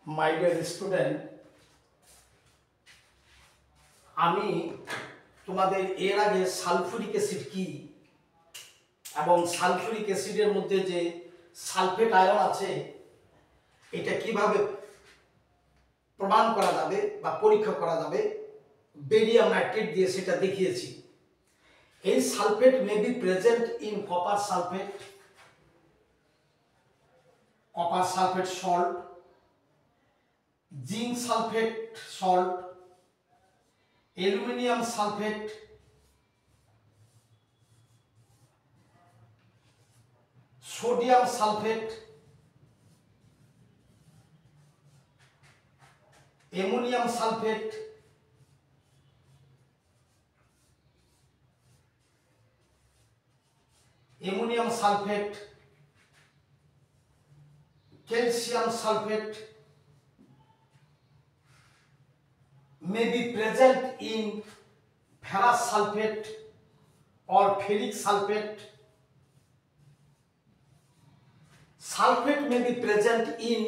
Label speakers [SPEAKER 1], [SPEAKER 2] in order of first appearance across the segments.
[SPEAKER 1] My dear student, আমি তোমাদের এর আগে সালফুরিক অ্যাসিড কি এবং সালফুরিক অ্যাসিডের মধ্যে যে সালফেট আয়ন আছে এটা কিভাবে প্রমাণ করা যাবে বা পরীক্ষা করা যাবে বেরিয়াম নাইট্রেট দিয়ে সেটা দেখিয়েছি। এই sulphate may be present in copper sulphate salt, zinc sulphate salt, aluminium sulphate, sodium sulphate, ammonium sulphate, calcium sulfate may be present in ferrous sulfate or ferric sulfate. Sulfate may be present in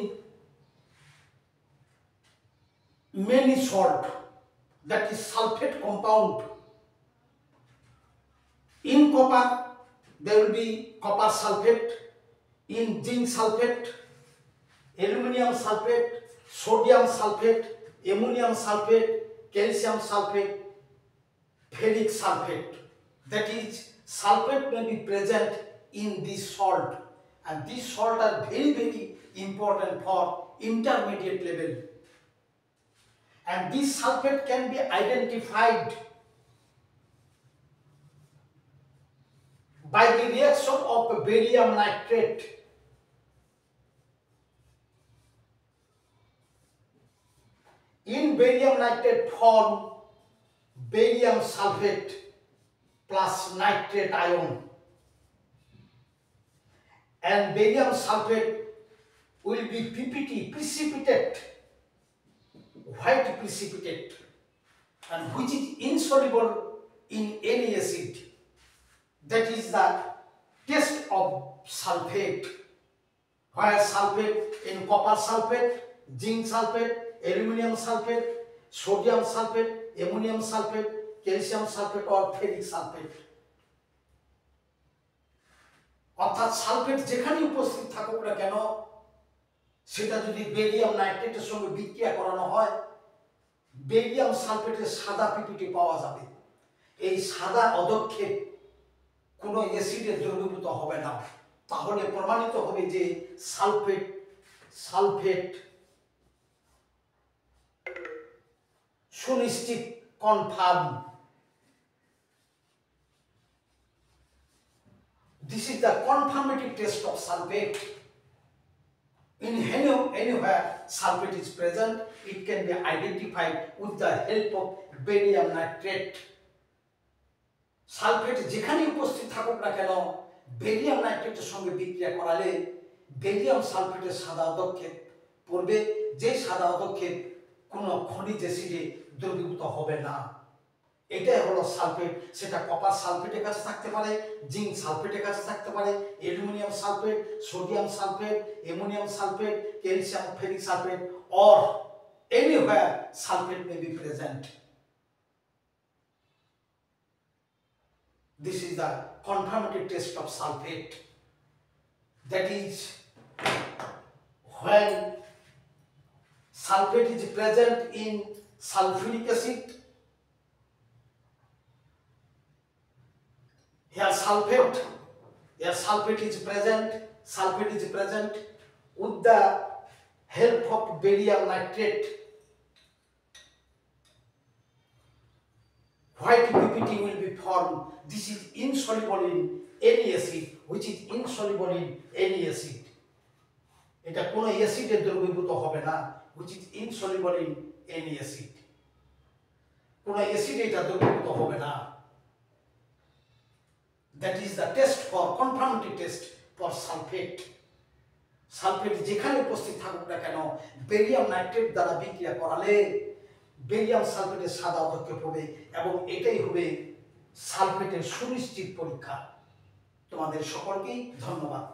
[SPEAKER 1] many salt, that is sulfate compound. In copper there will be copper sulfate, in zinc sulfate, aluminum sulfate, sodium sulfate, ammonium sulfate, calcium sulfate, ferric sulfate. That is, sulfate may be present in this salt, and these salt are very, very important for intermediate level. And this sulfate can be identified by the reaction of barium nitrate. In barium nitrate form barium sulfate plus nitrate ion, and barium sulfate will be PPT, precipitate, white precipitate, and which is insoluble in any acid. That is the test of sulfate, where sulfate in copper sulfate, zinc sulfate, aluminum sulfate, sodium sulfate, ammonium sulfate, calcium sulfate or ferric sulfate. অর্থাৎ sulphate যেখানে উপস্থিত থাকুক না কেন সেটা যদি barium নাইট্রেটের সঙ্গে বিক্রিয়া করানো হয় বেরিয়াম সালফেটের সাদা পিপিটি পাওয়া যাবে। এই সাদা অদক্ষেপ কোনো অ্যাসিডে দ্রবীভূত হবে না, তাহলে প্রমাণিত হবে যে সালফেট সুনিশ্চিত, confirm. This is the confirmative test of sulfate. In anywhere sulfate is present, it can be identified with the help of barium nitrate. Sulphate যেখানে উপস্থিত থাকুক না কেন বেরিয়াম নাইট্রেটের সঙ্গে বিক্রিয়া করালে বেরিয়াম সালফেটের সাদা অদক্ষেপ পড়বে, যে সাদা অদক্ষেপ কোনো খনিজ অ্যাসিডে দ্রবীভূত হবে না। এটাই হলো সালফেট। সেটা কপার সালফেটের কাছে থাকতে পারে, জিঙ্ক সালফেটের কাছে থাকতে পারে, aluminium sulphate, sodium sulphate, ammonium sulphate, calcium ferric sulphate, or anywhere sulfate may be present. This is the confirmative test of sulfate. That is, when sulfate is present in sulfuric acid, here sulfate is present with the help of barium nitrate. White PPT will be formed. This is insoluble in any acid, which is insoluble in any acid. এটা কোন অ্যাসিডে দ্রবীভূত হবে না, which is insoluble in any acid. কোন অ্যাসিডে এটা দ্রবীভূত হবে না। That is the test for confirmative test for sulfate. Sulphate যেখানে উপস্থিত থাকুক না কেন বেরিয়াম নাইট্রেট দ্বারা বিক্রিয়া করালে বেরিয়াম সালফেটের সাদা অদক্ষেপ হবে এবং এটাই হবে সালফেটের সুনিশ্চিত পরীক্ষা। তোমাদের সকলকেই ধন্যবাদ।